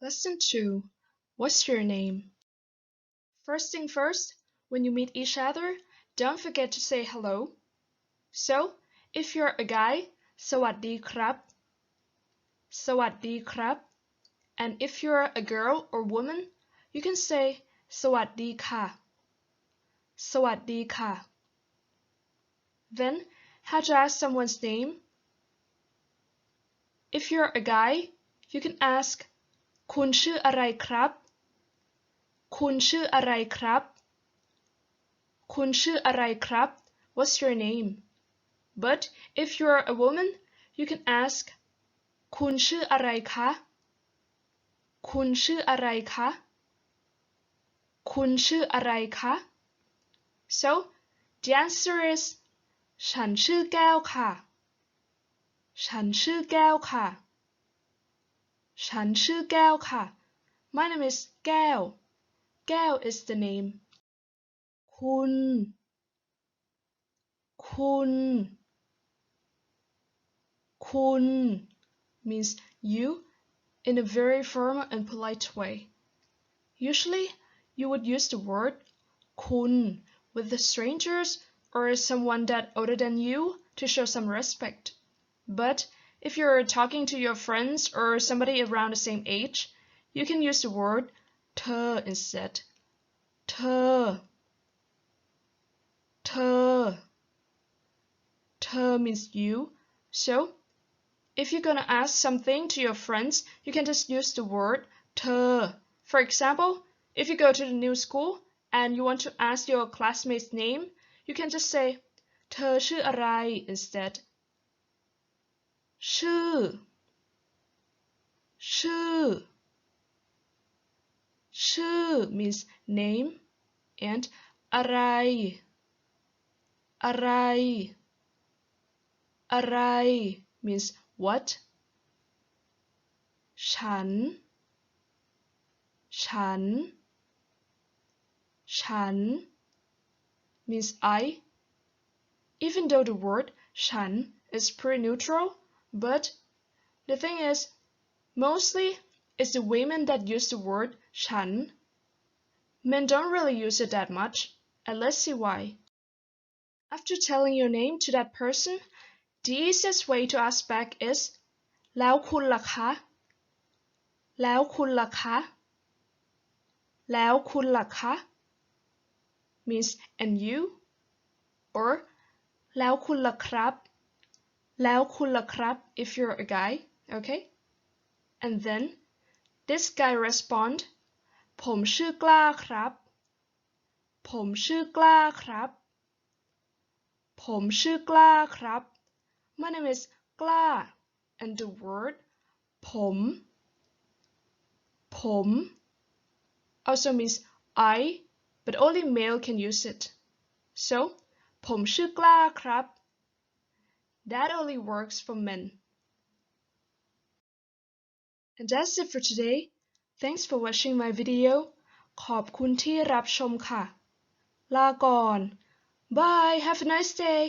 Lesson 2. What's your name? First thing first, when you meet each other, don't forget to say hello. So, if you're a guy, สวัสดีครับ สวัสดีครับ and if you're a girl or woman, you can say สวัสดีค่ะ สวัสดีค่ะ Then, how to ask someone's name? If you're a guy, you can ask คุณชื่ออะไรครับ คุณชื่ออะไรครับ คุณชื่ออะไรครับ What's your name? But if you're a woman, you can ask คุณชื่ออะไรคะ คุณชื่ออะไรคะ คุณชื่ออะไรคะ So, the answer is ฉันชื่อแก้วค่ะ ฉันชื่อแก้วค่ะ ฉันชื่อแก้วค่ะ My name is แก้ว แก้ว is the name. คุณ คุณ คุณ means you in a very formal and polite way. Usually, you would use the word คุณ with the strangers or someone that older than you to show some respect. But if you're talking to your friends or somebody around the same age, you can use the word เธอ instead. เธอ เธอ เธอ means you. So, if you're gonna ask something to your friends, you can just use the word เธอ. For example, if you go to the new school and you want to ask your classmate's name, you can just say เธอชื่ออะไร instead. ชื่อ ชื่อ ชื่อ means name and อะไร อะไร อะไร means what. ฉัน ฉัน ฉัน means I. Even though the word ฉัน is pretty neutral, but the thing is, mostly it's the women that use the word ฉัน. Men don't really use it that much, and let's see why. After telling your name to that person, the easiest way to ask back is แล้วคุณล่ะคะ แล้วคุณล่ะคะ แล้วคุณล่ะคะ means and you, or แล้วคุณล่ะครับ แล้วคุณล่ะครับ if you're a guy, okay? And then this guy respond ผมชื่อกล้าครับ ผมชื่อกล้าครับ ผมชื่อกล้าครับ My name is กล้า and the word ผม ผม also means I, but only male can use it. So, ผมชื่อกล้าครับ that only works for men. And that's it for today. Thanks for watching my video. ขอบคุณที่รับชมค่ะ ลาก่อน Bye. Have a nice day.